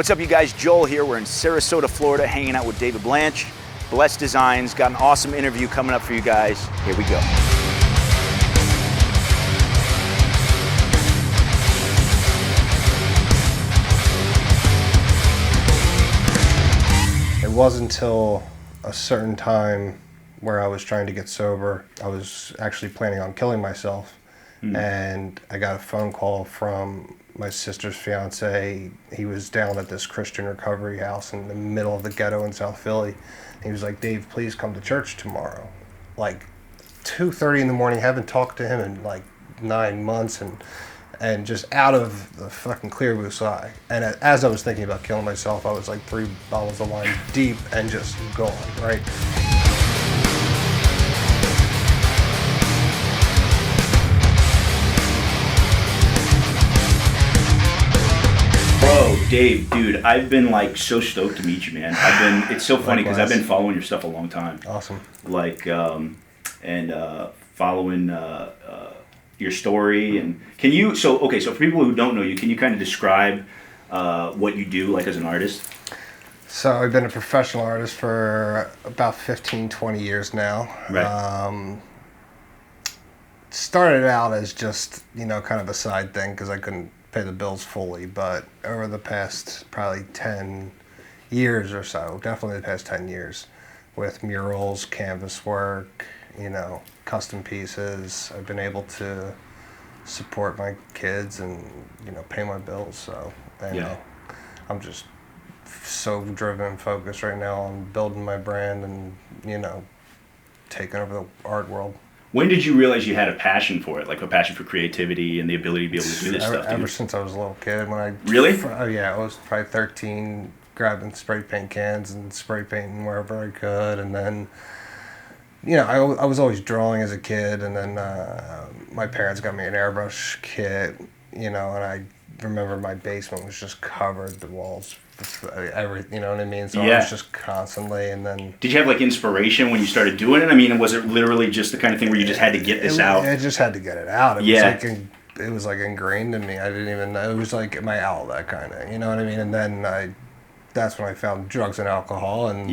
What's up, you guys? Joel here. We're in Sarasota, Florida, hanging out with David Blanch. Blest Designs. Got an awesome interview coming up for you guys. Here we go. It wasn't until a certain time where I was trying to get sober. I was actually planning on killing myself. And I got a phone call from my sister's fiance. He was down at this Christian recovery house in the middle of the ghetto in South Philly. He was like, "Dave, please come to church tomorrow." Like 2:30 in the morning. Haven't talked to him in like 9 months, and just out of the fucking clear blue sky. And as I was thinking about killing myself, I was like 3 bottles of wine deep and just gone, right? Bro, Dave, dude, I've been like so stoked to meet you, man. It's so funny because I've been following your stuff a long time. Awesome. Like, following your story. And can you, so for people who don't know you, can you kind of describe what you do, like, as an artist? So I've been a professional artist for about 15, 20 years now. Right. Started out as just, kind of a side thing because I couldn't pay the bills fully, but over the past probably 10 years or so, definitely the past 10 years, with murals, canvas work, custom pieces, I've been able to support my kids and, pay my bills. So, I'm just so driven and focused right now on building my brand and, taking over the art world. When did you realize you had a passion for it, like a passion for creativity and the ability to be able to do this stuff? Ever since I was a little kid. Really? Oh yeah, I was probably 13, grabbing spray paint cans and spray painting wherever I could, and then, I was always drawing as a kid, and then my parents got me an airbrush kit, and I remember my basement was just covered, the walls, everything, you know what I mean? So I was just constantly, and then... Did you have, like, inspiration when you started doing it? I mean, was it literally just the kind of thing where you just had to get this out? I just had to get it out. It was like ingrained in me. I didn't even know. It was like my outlet, kind of, you know what I mean? And then that's when I found drugs and alcohol, and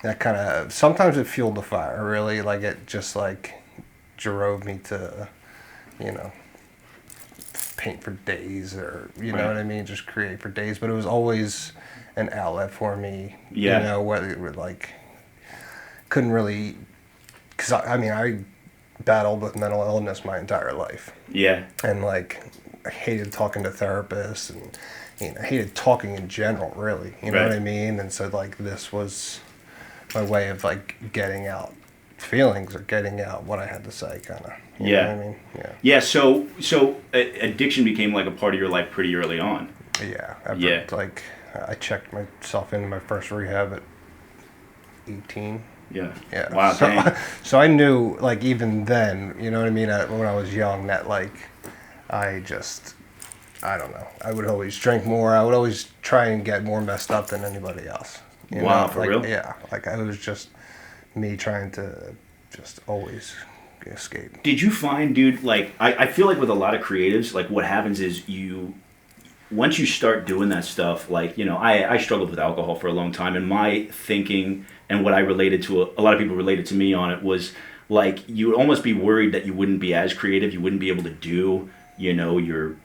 that kind of, sometimes it fueled the fire, really. Like, it just, like, drove me to, paint for days, or know what I mean, just create for days. But it was always an outlet for me. Whether it would, like, couldn't really, because I battled with mental illness my entire life. And like, I hated talking to therapists, and I hated talking in general, really. You know what I mean? And so, like, this was my way of, like, getting out feelings or getting out what I had to say, kind of. You know what I mean? Yeah. So addiction became like a part of your life pretty early on. Like, I checked myself into my first rehab at 18. Yeah. Wow. So I knew, like, even then, you know what I mean, when I was young, that, like, I don't know. I would always drink more. I would always try and get more messed up than anybody else. Wow, for like, real? Yeah. Like, it was just me trying to just always escape. Did you find, dude, like, I feel like with a lot of creatives, like, what happens is once you start doing that stuff, like, I struggled with alcohol for a long time, and my thinking and what I related to, a lot of people related to me on it, was, like, you would almost be worried that you wouldn't be as creative, you wouldn't be able to do, your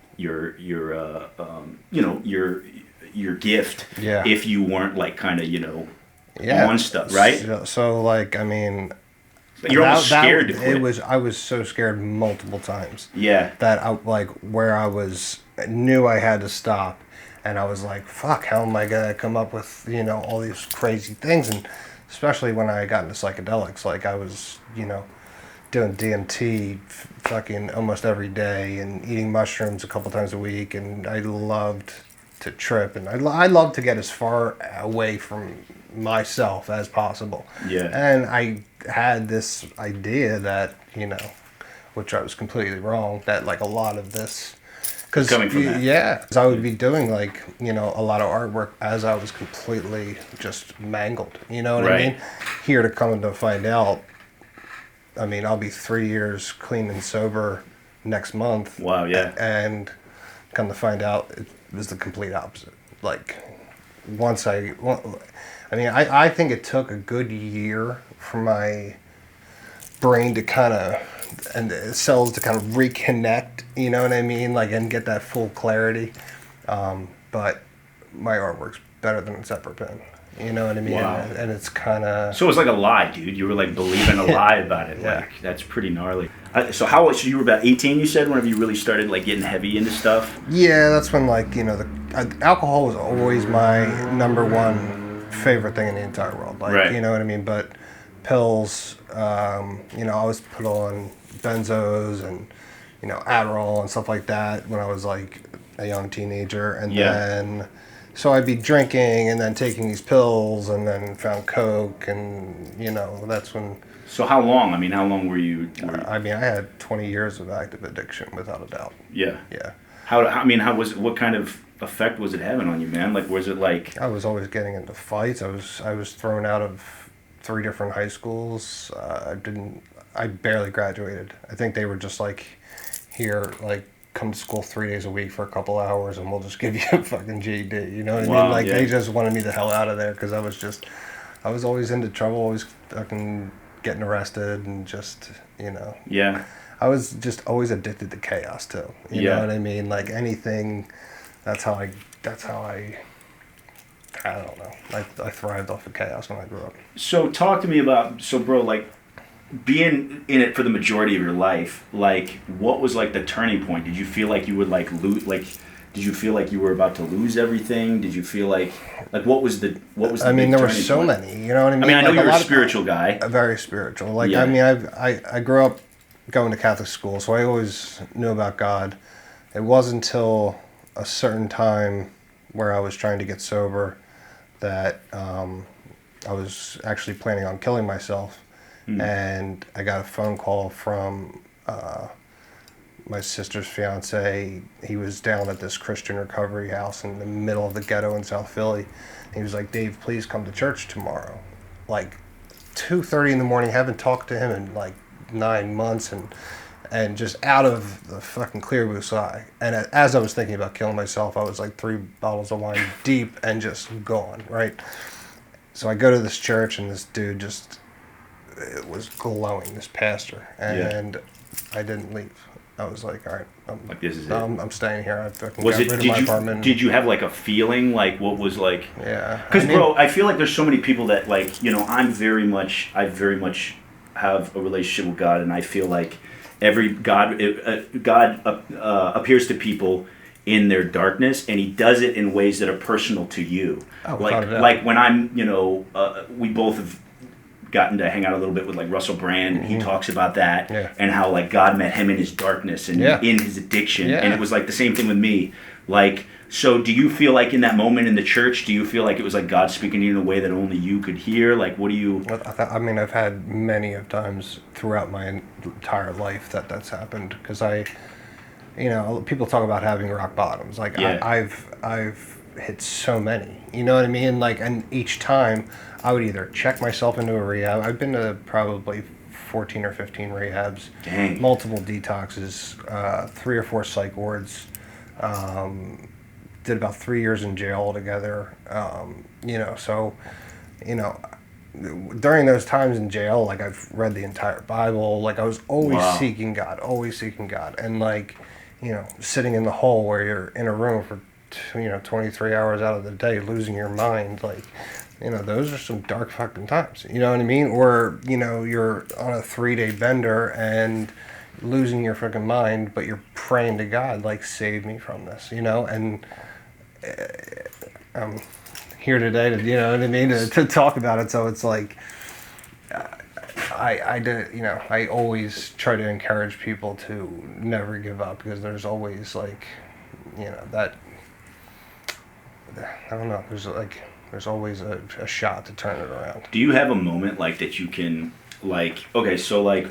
gift if you weren't, like, kind of, on stuff, right? So, like, I mean... You're almost scared to quit. I was so scared multiple times. Yeah. That where I knew I had to stop, and I was like, fuck, how am I gonna come up with, all these crazy things? And especially when I got into psychedelics, like, I was, doing DMT fucking almost every day, and eating mushrooms a couple times a week, and I loved to trip, and I loved to get as far away from myself as possible. Yeah. And I had this idea that, which I was completely wrong, that, like, a lot of this, because coming from that. Yeah, I would be doing, like, a lot of artwork as I was completely just mangled, you know what I mean? Here to come to find out, I mean, I'll be 3 years clean and sober next month. Wow, yeah. And come to find out, it was the complete opposite. like I think it took a good year for my brain to kind of, and the cells to kind of reconnect, you know what I mean? Like, and get that full clarity. But my artwork's better than it's ever been. You know what I mean? Wow. And it's kind of... So it was like a lie, dude. You were like believing a lie about it. Yeah. Like, that's pretty gnarly. So you were about 18, you said, whenever you really started like getting heavy into stuff? Yeah, that's when, like, you know, alcohol was always my number one favorite thing in the entire world. Like, right. You know what I mean? But pills, you know, I was put on benzos and, you know, Adderall and stuff like that when I was like a young teenager. And then, so I'd be drinking and then taking these pills and then found Coke and, you know, that's when... So how long? I mean, how long were you... I mean, I had 20 years of active addiction, without a doubt. Yeah. Yeah. How was it, what kind of effect was it having on you, man? Like, was it like... I was always getting into fights. I was thrown out of 3 different high schools. I barely graduated. I think they were just like, here, like, come to school 3 days a week for a couple hours and we'll just give you a fucking GED. You know what I mean? Like, they just wanted me the hell out of there because I was always into trouble, always fucking getting arrested and just, you know. Yeah. I was just always addicted to chaos too. You know what I mean? Like anything, that's how I don't know. I thrived off of chaos when I grew up. So talk to me about, bro, like, being in it for the majority of your life, like, what was like the turning point? Did you feel like you would like lose, like, did you feel like you were about to lose everything? Did you feel like what was the I mean, there were so point? many, you know what I mean? I mean, I know like you're a spiritual guy. Very spiritual. Like, I mean, I grew up going to Catholic school, so I always knew about God. It wasn't until a certain time where I was trying to get sober that I was actually planning on killing myself. And I got a phone call from my sister's fiance. He was down at this Christian recovery house in the middle of the ghetto in South Philly. He was like, "Dave, please come to church tomorrow." Like 2:30 in the morning, haven't talked to him in like 9 months, and just out of the fucking clear blue sky. And as I was thinking about killing myself, I was like 3 bottles of wine deep and just gone, right? So I go to this church and this dude just... it was glowing, this pastor, and I didn't leave. I was like, all right, this is it. I'm staying here. I fucking got rid of my apartment. Did you have like a feeling, like what was like? Yeah. Because bro, I feel like there's so many people that like, you know, I very much have a relationship with God, and I feel like God appears to people in their darkness, and he does it in ways that are personal to you. Oh, like when I'm, you know, we both have gotten to hang out a little bit with like Russel Brand, and he talks about that and how like God met him in his darkness and in his addiction, and it was like the same thing with me. Like, so do you feel like in that moment in the church, do you feel like it was like God speaking to you in a way that only you could hear? Like, what do you... I mean, I've had many of times throughout my entire life that's happened, because you know, people talk about having rock bottoms. Like, I've hit so many, you know what I mean? Like, and each time I would either check myself into a rehab. I've been to probably 14 or 15 rehabs. Dang. Multiple detoxes, 3 or 4 psych wards, did about 3 years in jail altogether. You know, so, you know, during those times in jail, like, I've read the entire Bible. Like, I was always seeking God, and like, you know, sitting in the hole where you're in a room for 23 hours out of the day, losing your mind, like, you know, those are some dark fucking times, you know what I mean? Or, you know, you're on a 3-day bender and losing your fucking mind, but you're praying to God, like, save me from this, you know? And I'm here today to, you know what I mean, to talk about it. So it's like, I did, you know, I always try to encourage people to never give up, because there's always, like, you know, that, I don't know, there's always a shot to turn it around. Do you have a moment like that you can, like, okay, so like,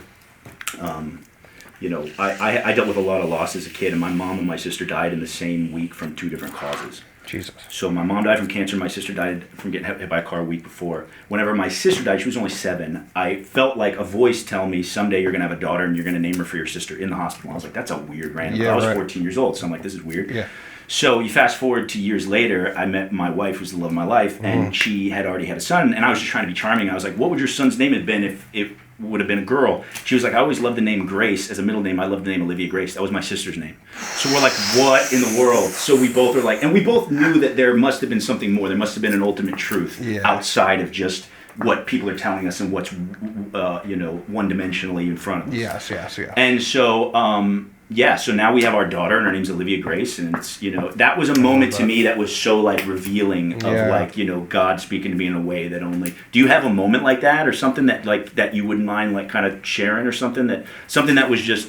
you know, I dealt with a lot of loss as a kid, and my mom and my sister died in the same week from 2 different causes. Jesus. So my mom died from cancer, my sister died from getting hit by a car a week before. Whenever my sister died, she was only 7, I felt like a voice tell me, someday you're going to have a daughter and you're going to name her for your sister in the hospital. I was like, that's a weird random. I was 14 years old, so I'm like, this is weird. Yeah. So you fast forward to years later, I met my wife, who's the love of my life, and she had already had a son, and I was just trying to be charming. I was like, what would your son's name have been if it would have been a girl? She was like, I always loved the name Grace. As a middle name, I loved the name Olivia Grace. That was my sister's name. So we're like, what in the world? So we both are like, and we both knew that there must have been something more. There must have been an ultimate truth outside of just what people are telling us and what's, one-dimensionally in front of us. Yes. And so, so now we have our daughter, and her name's Olivia Grace, and it's, that was a moment to me that was so, like, revealing of, God speaking to me in a way that only... Do you have a moment like that, or something that, like, that you wouldn't mind, like, kind of sharing, or something that was just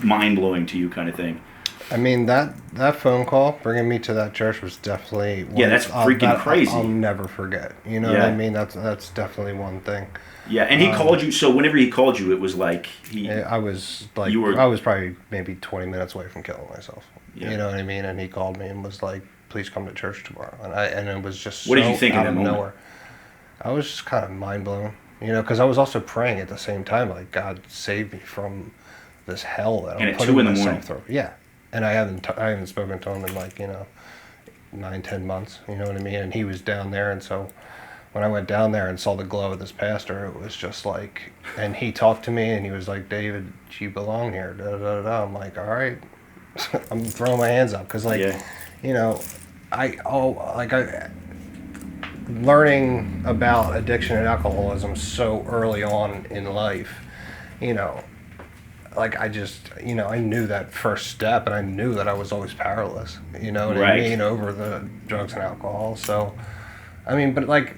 mind-blowing to you kind of thing? I mean, that phone call bringing me to that church was definitely one that's freaking crazy. I'll never forget. You know what I mean? That's definitely one thing. Yeah, and he called you. So whenever he called you, it was like I was probably maybe 20 minutes away from killing myself. Yeah. You know what I mean? And he called me and was like, "Please come to church tomorrow." And it was just what did you think in that moment? Nowhere. I was just kind of mind blown. Because I was also praying at the same time, like, God save me from this hell that I'm putting myself through. Yeah. And I haven't spoken to him in, like, 9-10 months, you know what I mean? And he was down there, and so when I went down there and saw the glow of this pastor, it was just like, and he talked to me and he was like, "David, you belong here." Da, da, da, da. I'm like, all right. I'm throwing my hands up because, like, learning about addiction and alcoholism so early on in life, like, I just, I knew that first step, and I knew that I was always powerless, you know what I mean, over the drugs and alcohol. So, I mean, but, like,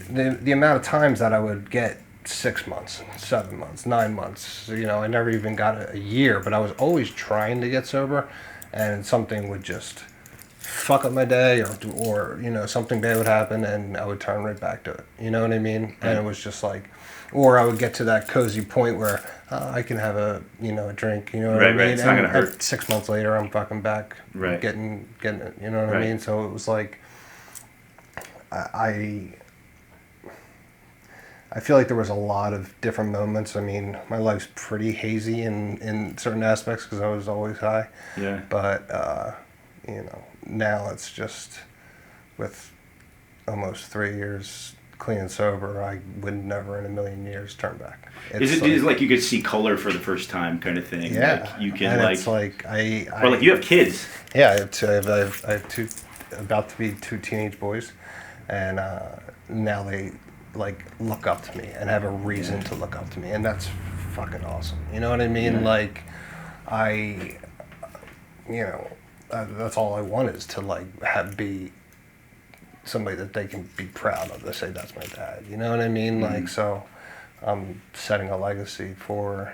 the amount of times that I would get 6 months, 7 months, 9 months, I never even got a year, but I was always trying to get sober, and something would just fuck up my day, or something bad would happen, and I would turn right back to it, you know what I mean? Right. And it was just like, or I would get to that cozy point where I can have a drink, you know what I mean? Right. It's not gonna hurt. 6 months later, I'm fucking back, getting it, you know what I mean? So it was like, I feel like there was a lot of different moments. I mean, my life's pretty hazy in certain aspects because I was always high. Yeah. But now it's just, with almost 3 years clean and sober, I would never in a million years turn back. Is it like you could see color for the first time kind of thing? Yeah. Like you can, and like... it's like or like you have kids. Yeah, I have two, about to be 2 teenage boys, and now they, like, look up to me and have a reason to look up to me, and that's fucking awesome. You know what I mean? Yeah. Like, that's all I want, is to, like, be somebody that they can be proud of. They say, "That's my dad." You know what I mean? Mm-hmm. Like, so I'm setting a legacy for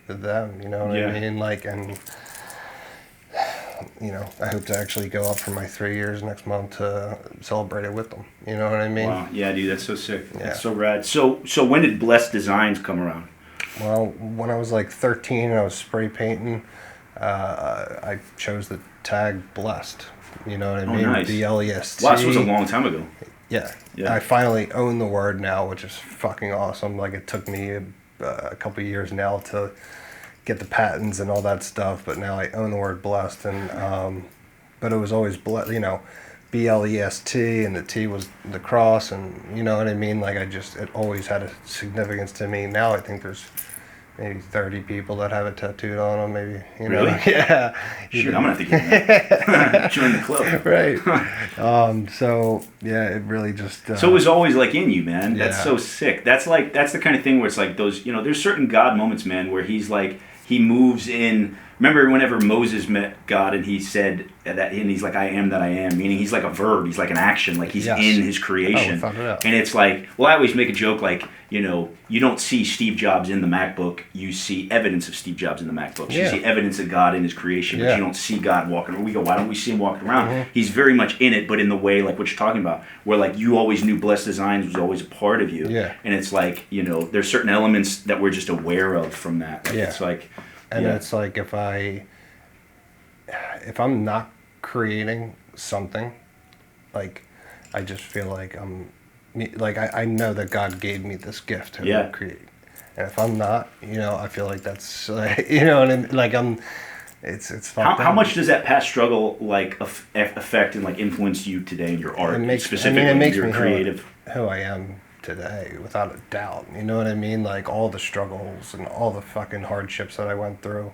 them. You know what I mean? Like, and I hope to actually go up for my 3 years next month to celebrate it with them. You know what I mean? Wow. Yeah, dude, that's so sick. Yeah. That's so rad. So when did Blest Designs come around? Well, when I was like 13 and I was spray painting, I chose the tag Blest. You know what I mean? Nice. BLEST. Wow, this was a long time ago. Yeah. I finally own the word now, which is fucking awesome. Like, it took me a couple of years now to get the patents and all that stuff, but now I own the word blessed. And but it was always BLEST, and the T was the cross, and you know what I mean? Like, it always had a significance to me. Now I think there's maybe 30 people that have it tattooed on them, maybe. Really? Yeah. Shoot, I'm going to have to get join the club. Right. So, yeah, it really just... so it was always, like, in you, man. Yeah. That's so sick. That's the kind of thing where it's like those, there's certain God moments, man, where he's like, he moves in... Remember whenever Moses met God and he said that, and he's like, "I am that I am," meaning he's like a verb, he's like an action, like he's in his creation. And it's like, well, I always make a joke like, you don't see Steve Jobs in the MacBook, you see evidence of Steve Jobs in the MacBook. You see evidence of God in his creation, but you don't see God walking around. We go, why don't we see him walking around? Mm-hmm. He's very much in it, but in the way like what you're talking about, where like you always knew Blest Designs was always a part of you. Yeah. And it's like, there's certain elements that we're just aware of from that. Like, it's like... And it's like, if I'm not creating something, like, I just feel like I know that God gave me this gift to create. And if I'm not, I feel like that's, and like it's fucked How up. much does that past struggle like affect and like influence you today in your art? It makes, specifically, it makes your me creative. who I am today, without a doubt. You know what I mean? Like all the struggles and all the fucking hardships that I went through.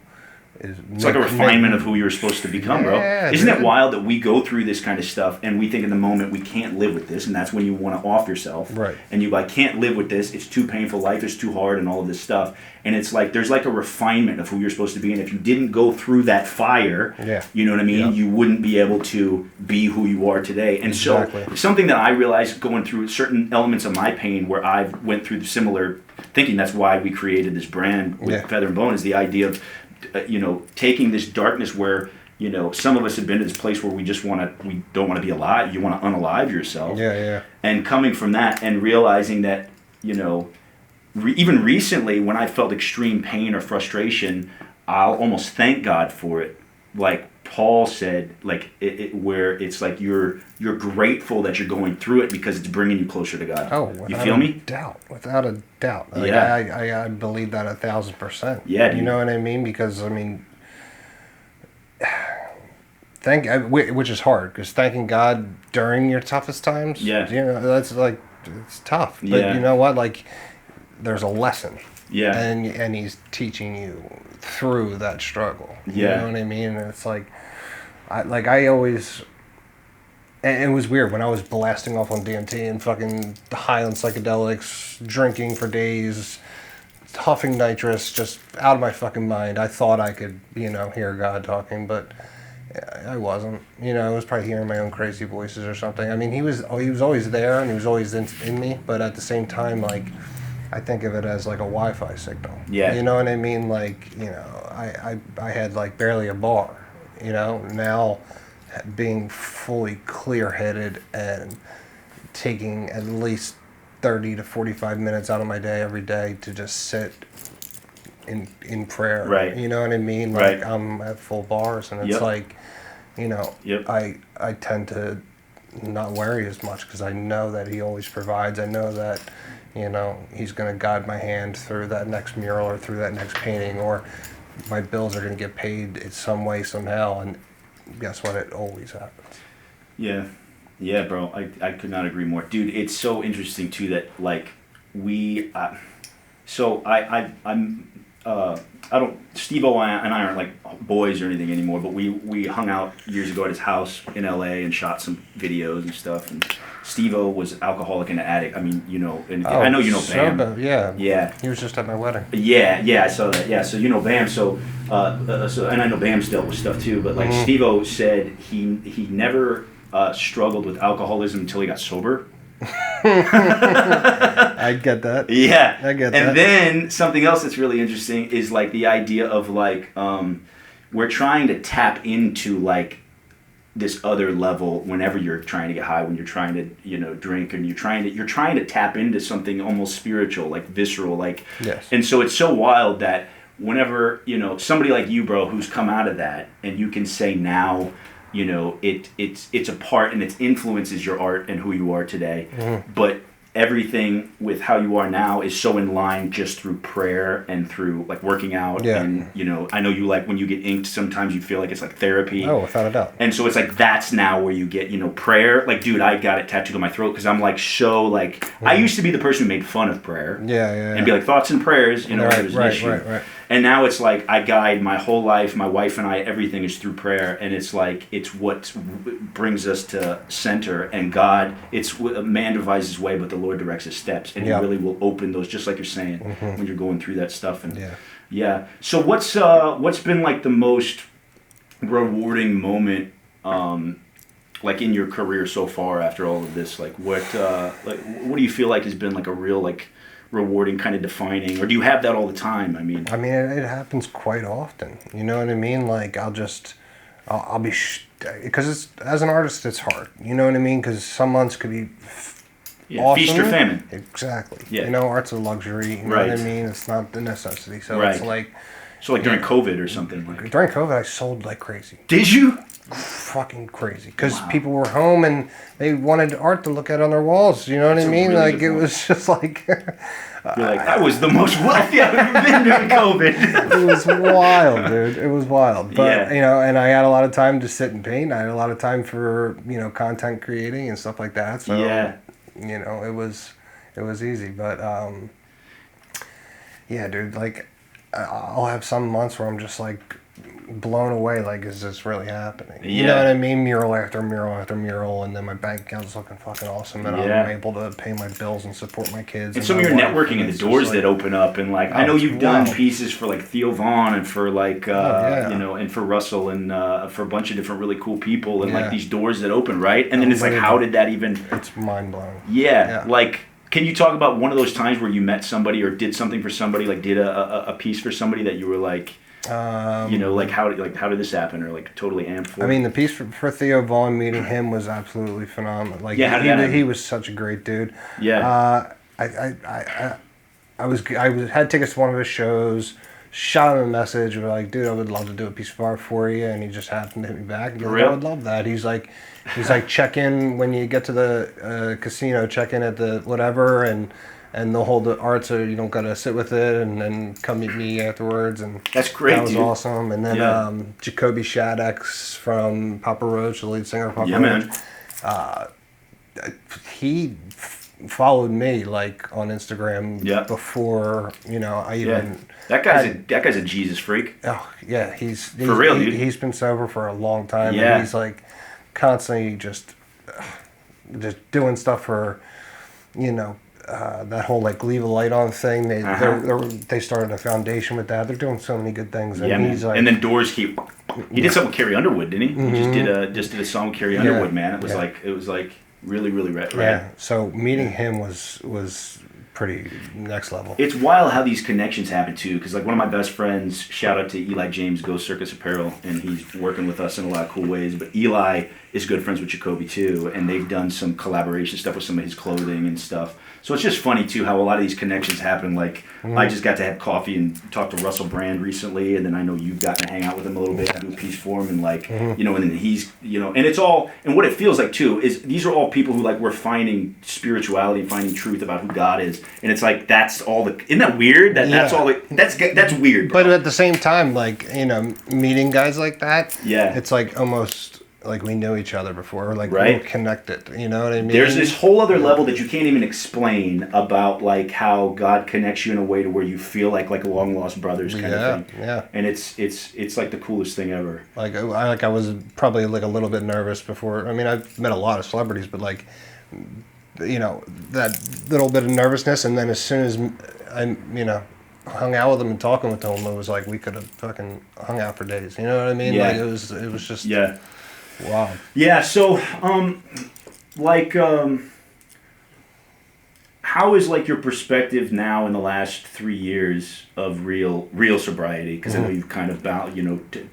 It's like a refinement of who you're supposed to become, bro. Isn't it wild that we go through this kind of stuff and we think in the moment we can't live with this, and that's when you want to off yourself. Right. And you like can't live with this. It's too painful. Life is too hard, and all of this stuff. And it's like there's like a refinement of who you're supposed to be. And if you didn't go through that fire, you know what I mean, you wouldn't be able to be who you are today. And so something that I realized going through certain elements of my pain, where I went through the similar thinking. That's why we created this brand with Feather and Bone. Is the idea of taking this darkness where, some of us have been to this place where we don't want to be alive. You want to unalive yourself. And coming from that and realizing that, even recently when I felt extreme pain or frustration, I'll almost thank God for it. Like Paul said, like where it's like you're grateful that you're going through it because it's bringing you closer to God. Oh, you feel me? Without a doubt. Like, I believe that 1,000%. Yeah, dude. You know what I mean? Because which is hard, because thanking God during your toughest times. That's like, it's tough. But you know what? Like, there's a lesson. And he's teaching you through that struggle. You know what I mean? And it's like, I always, and it was weird when I was blasting off on DMT and fucking high on psychedelics, drinking for days, huffing nitrous, just out of my fucking mind. I thought I could, hear God talking, but I wasn't. I was probably hearing my own crazy voices or something. I mean, he was always there, and he was always in me, but at the same time, like, I think of it as like a Wi-Fi signal. You know what I mean? Like, I had like barely a bar, now being fully clear-headed and taking at least 30 to 45 minutes out of my day every day to just sit in prayer. Right. You know what I mean? Like, I'm at full bars, and it's like, I tend to not worry as much because I know that he always provides. I know that, he's going to guide my hand through that next mural or through that next painting, or my bills are going to get paid in some way, somehow, and guess what? It always happens. Yeah, bro. I could not agree more. Dude, it's so interesting, too, that, like, Steve-O and I aren't like boys or anything anymore, but we hung out years ago at his house in LA and shot some videos and stuff, and Steve-O was alcoholic and an addict. I mean, and I know Bam. Yeah. He was just at my wedding. Yeah, I saw that. Yeah, so Bam. So and I know Bam's dealt with stuff too, but like Steve-O said, he never struggled with alcoholism until he got sober. I get that. Yeah, I get that. And then something else that's really interesting is like the idea of like we're trying to tap into like this other level whenever you're trying to get high, when you're trying to drink, and you're trying to tap into something almost spiritual, like visceral, like. Yes. And so it's so wild that whenever somebody like you, bro, who's come out of that, and you can say now, it's a part, and it influences your art and who you are today. But everything with how you are now is so in line just through prayer and through like working out. And I know you, like when you get inked, sometimes you feel like it's like therapy. Oh, without a doubt. And so it's like that's now where you get prayer. Like, dude, I got it tattooed on my throat because I'm like so like I used to be the person who made fun of prayer. And be like thoughts and prayers. It was an issue. Right. And now it's like I guide my whole life, my wife and I, everything is through prayer, and it's like it's what brings us to center. And God, it's a man devises his way, but the Lord directs his steps, and He really will open those, just like you're saying, when you're going through that stuff. And so what's been like the most rewarding moment, like in your career so far after all of this? Like what do you feel like has been like a real like rewarding, kind of defining, or do you have that all the time? I mean, it happens quite often. You know what I mean? Like I'll be because as an artist, it's hard. You know what I mean? Because some months could be awesome. Feast or famine. Exactly. Yeah. Art's a luxury. You know what I mean? It's not the necessity. So it's like. So like during COVID or something. Like during COVID, I sold like crazy. Did you? fucking crazy because people were home and they wanted art to look at on their walls. You know what I mean? Really Like it was just like. You're like, I was the most wealthy I've ever been during COVID. It was wild, dude. It was wild. But, and I had a lot of time to sit and paint. I had a lot of time for, content creating and stuff like that. So, it was easy. But, dude, like, I'll have some months where I'm just like blown away. Like, is this really happening? You know what I mean? Mural after mural after mural, and then my bank account's looking fucking awesome, and I'm able to pay my bills and support my kids. And some of your networking and the doors that open up, and like I know you've done pieces for like Theo and for like and for Russell and for a bunch of different really cool people, and like these doors that open, right? And then it's like, how did that even? It's mind blowing. Yeah, like. Can you talk about one of those times where you met somebody or did something for somebody, like did a piece for somebody that you were like, like how did this happen, or like totally amped for? I mean, the piece for Theo Vaughn, meeting him was absolutely phenomenal. Like, he was such a great dude. Yeah. I had tickets to one of his shows. Shot him a message. We're like, dude, I would love to do a piece of art for you, and he just happened to hit me back. And I would love that. He's like, check in when you get to the casino. Check in at the whatever, and they'll hold the art, so you don't gotta sit with it, and then come meet me afterwards. And that's great. That was awesome. And then Jacoby Shaddix from Papa Roach, the lead singer of Papa Roach. Man. He followed me like on Instagram before I even. That guy's a Jesus freak. Oh yeah, he's for real, dude. He's been sober for a long time, and he's like constantly just doing stuff for that whole like leave a light on thing. They started a foundation with that. They're doing so many good things. And he's like, and then Doors he did something with Carrie Underwood, didn't he? Mm-hmm. He just did a song with Carrie Underwood, man. It was like really really right. Yeah. So meeting him was pretty next level. It's wild how these connections happen too, because like one of my best friends, shout out to Eli James, Ghost Circus Apparel, and he's working with us in a lot of cool ways. But Eli is good friends with Jacoby too, and they've done some collaboration stuff with some of his clothing and stuff. So it's just funny too how a lot of these connections happen. Like I just got to have coffee and talk to Russell Brand recently, and then I know you've gotten to hang out with him a little bit and do a piece for him, and like and then he's and it's all, and what it feels like too is these are all people who like we're finding spirituality, finding truth about who God is, and it's like that's all the, isn't that weird? That's all that's weird. Bro. But at the same time, like meeting guys like that, it's like almost like we knew each other before, like we're connected. You know what I mean? There's this whole other level that you can't even explain about like how God connects you in a way to where you feel like long lost brothers kind of thing. Yeah. And it's like the coolest thing ever. Like I was probably like a little bit nervous before. I mean, I've met a lot of celebrities, but like that little bit of nervousness, and then as soon as I hung out with them and talking with them, it was like we could have fucking hung out for days. You know what I mean? Yeah. Like it was just wow. Yeah, so how is like your perspective now in the last 3 years of real sobriety? Because I know you've kind of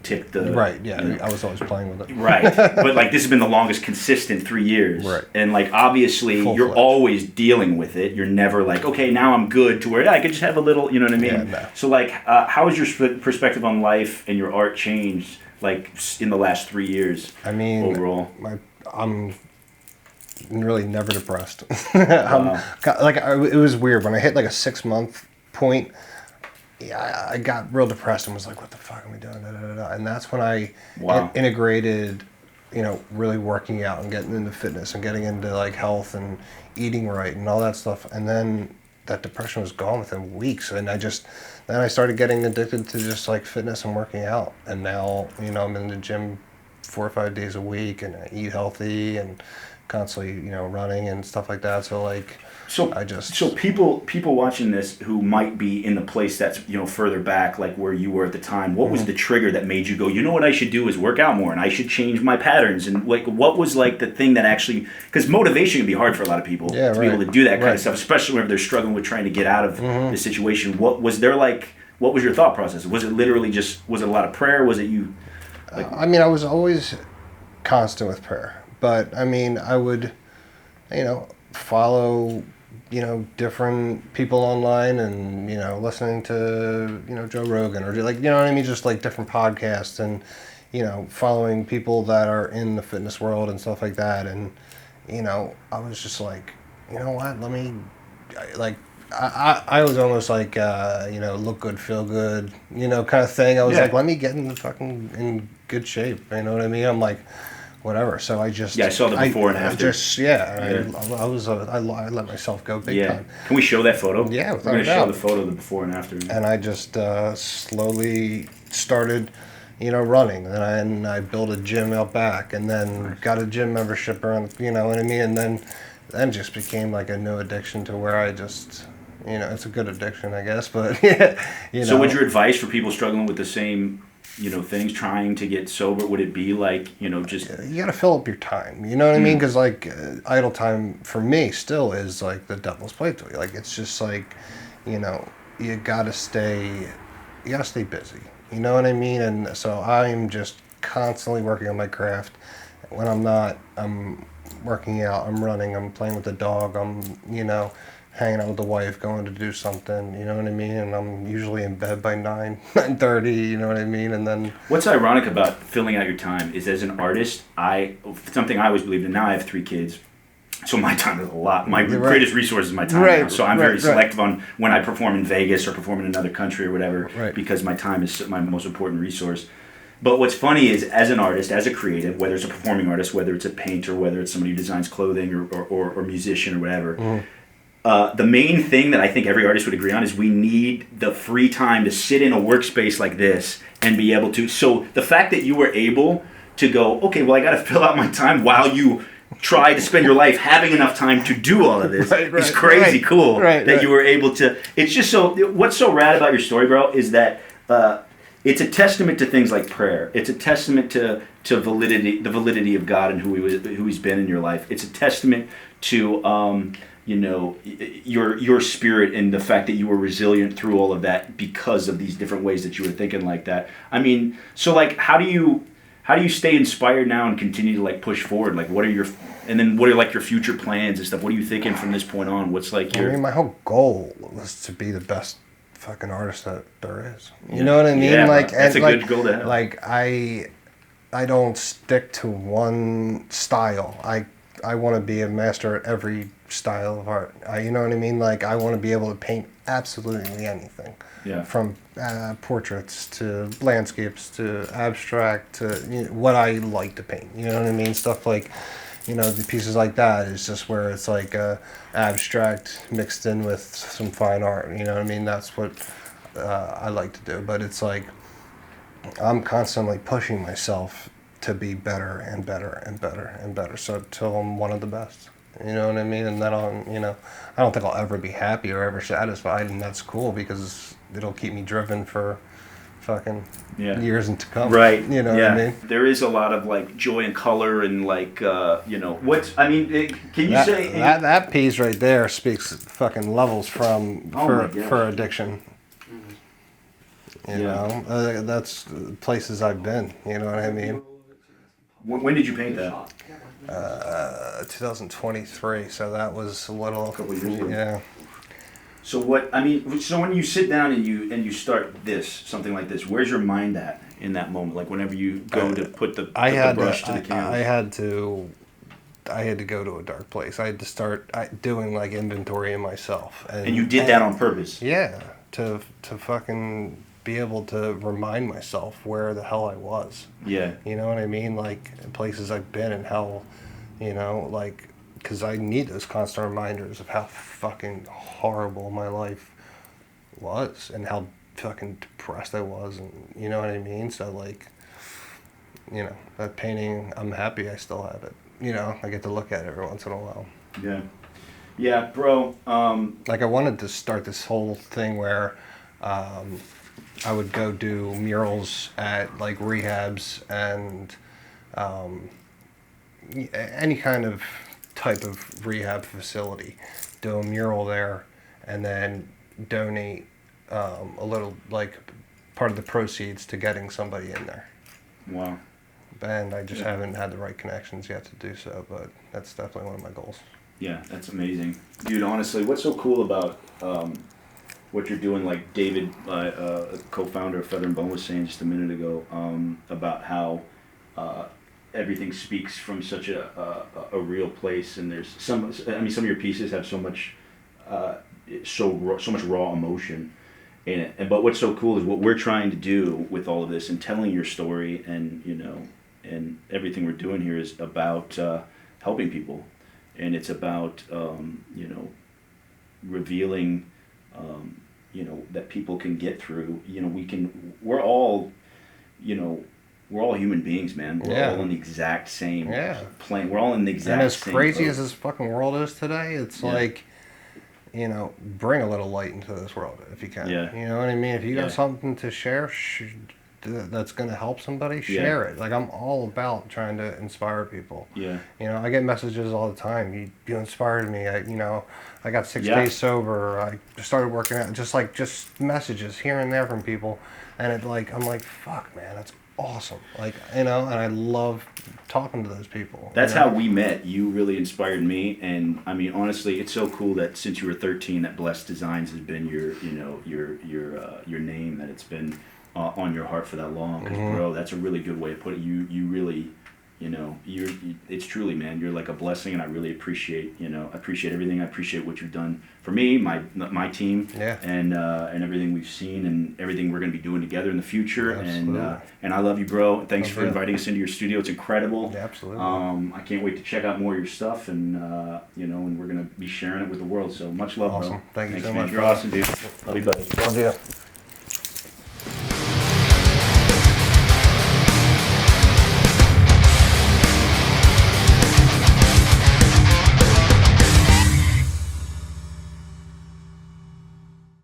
ticked the right. Yeah, I was always playing with it. Right, but like this has been the longest consistent 3 years. Right, and like obviously you're always dealing with it. You're never like, okay, now I'm good to where I could just have a little. You know what I mean? Yeah, no. So like, how has your perspective on life and your art changed? Like in the last 3 years, I mean, overall, I'm really never depressed. It was weird when I hit like a 6 month point. Yeah, I got real depressed and was like, "What the fuck am I doing?" And that's when I integrated, really working out and getting into fitness and getting into like health and eating right and all that stuff. And then that depression was gone within weeks, and then I started getting addicted to just like fitness and working out, and now I'm in the gym 4 or 5 days a week, and I eat healthy and constantly running and stuff like that. So like so people watching this who might be in the place that's further back, like where you were at the time, what was the trigger that made you go, what I should do is work out more and I should change my patterns? And like what was like the thing that actually, because motivation can be hard for a lot of people be able to do that kind of stuff, especially when they're struggling with trying to get out of the situation. What was your thought process? Was it literally was it a lot of prayer? Was it you I mean, I was always constant with prayer, but I mean, I would follow different people online and listening to Joe Rogan or like what I mean, just like different podcasts, and following people that are in the fitness world and stuff like that. And, I was just like, you know what, let me, like, I was almost like, look good, feel good, kind of thing. I was like, let me get in good shape. You know what I mean? I'm like, whatever. So I just, Yeah, I saw the before and after. I let myself go big time. Can we show that photo? Yeah, we're gonna show the photo of the before and after. And I just slowly started, running. And I built a gym out back, and then got a gym membership around, you know what I mean? And then just became like a new addiction to where I just, it's a good addiction, I guess. But yeah, So, what's your advice for people struggling with the same, things, trying to get sober? Would it be like, just you got to fill up your time. You know what I mean? Because like idle time for me still is like the devil's playtoy. Like it's just like, you gotta stay busy. You know what I mean? And so I'm just constantly working on my craft. When I'm not, I'm working out, I'm running, I'm playing with the dog, I'm, hanging out with the wife, going to do something, you know what I mean? And I'm usually in bed by 9:30, you know what I mean? And then... What's ironic about filling out your time is, as an artist, something I always believed in, now I have 3 kids, so my time is a lot. My greatest resource is my time now. So I'm very selective on when I perform in Vegas or perform in another country or whatever, because my time is my most important resource. But what's funny is, as an artist, as a creative, whether it's a performing artist, whether it's a painter, whether it's somebody who designs clothing or musician or whatever, the main thing that I think every artist would agree on is we need the free time to sit in a workspace like this and be able to. So the fact that you were able to go, okay, well, I got to fill out my time while you try to spend your life having enough time to do all of this is crazy cool that you were able to. It's just so, what's so rad about your story, bro, is that it's a testament to things like prayer. It's a testament to the validity of God and who he's been in your life. It's a testament to your spirit and the fact that you were resilient through all of that because of these different ways that you were thinking like that. I mean, so like, how do you stay inspired now and continue to like push forward? Like, what are like your future plans and stuff? What are you thinking from this point on? What's like your... I mean, my whole goal was to be the best fucking artist that there is. You know what I mean? Yeah, like, that's a good goal to have. Like, I don't stick to one style. I want to be a master at every style of art. You know what I mean? Like, I want to be able to paint absolutely anything. Yeah. From portraits to landscapes to abstract to what I like to paint. You know what I mean? Stuff like, the pieces like that is just where it's like abstract mixed in with some fine art. You know what I mean? That's what I like to do. But it's like I'm constantly pushing myself to be better and better and better and better. So till I'm one of the best. You know what I mean? And then I don't think I'll ever be happy or ever satisfied, and that's cool because it'll keep me driven for fucking years and to come. Right. You know what I mean? There is a lot of like joy and color and like can you say that piece right there speaks fucking levels for addiction. You know, that's places I've been. You know what I mean? When did you paint that? 2023. So that was a couple years ago. Yeah. So when you sit down and you start something like this, where's your mind at in that moment? Like whenever you go to put the brush to the canvas. I had to go to a dark place. I had to start doing like inventory in myself. And you did that on purpose? Yeah, to fucking be able to remind myself where the hell I was. Yeah. You know what I mean? Like places I've been and how, like, because I need those constant reminders of how fucking horrible my life was and how fucking depressed I was, and you know what I mean? So like, that painting, I'm happy I still have it. I get to look at it every once in a while. Yeah. Yeah, bro. Like I wanted to start this whole thing where I would go do murals at like rehabs and any kind of type of rehab facility, do a mural there, and then donate a little, like, part of the proceeds to getting somebody in there. Wow. And I just haven't had the right connections yet to do so, but that's definitely one of my goals. Yeah, that's amazing. Dude, honestly, what's so cool about what you're doing, like David, co-founder of Feather and Bone, was saying just a minute ago, about how everything speaks from such a real place, and there's some. I mean, some of your pieces have so much, so much raw emotion in it. But what's so cool is what we're trying to do with all of this and telling your story, and and everything we're doing here is about helping people, and it's about revealing. That people can get through. We're all human beings, man. We're all in the exact same plane. We're all in the exact same. And as crazy boat. as this fucking world is today, it's like, bring a little light into this world if you can. Yeah. You know what I mean? If you got something to share, that's going to help somebody, share it. Like, I'm all about trying to inspire people. Yeah. I get messages all the time. You inspired me. I got 6 days sober. I started working out. Just messages here and there from people. And I'm like, fuck, man, that's awesome. And I love talking to those people. That's how we met. You really inspired me. And I mean, honestly, it's so cool that since you were 13, that Blest Designs has been your name, that it's been on your heart for that long. Because bro, that's a really good way to put it. You really, it's truly, man, you're like a blessing, and I really appreciate everything. I appreciate what you've done for me, my team, and everything we've seen, and everything we're going to be doing together in the future. And I love you, bro. Thanks for inviting us into your studio. It's incredible. Yeah, absolutely. I can't wait to check out more of your stuff, and and we're going to be sharing it with the world. So much love, awesome. bro. Thank you Thanks, so man. much. You're awesome, dude. Love you, buddy. Love you.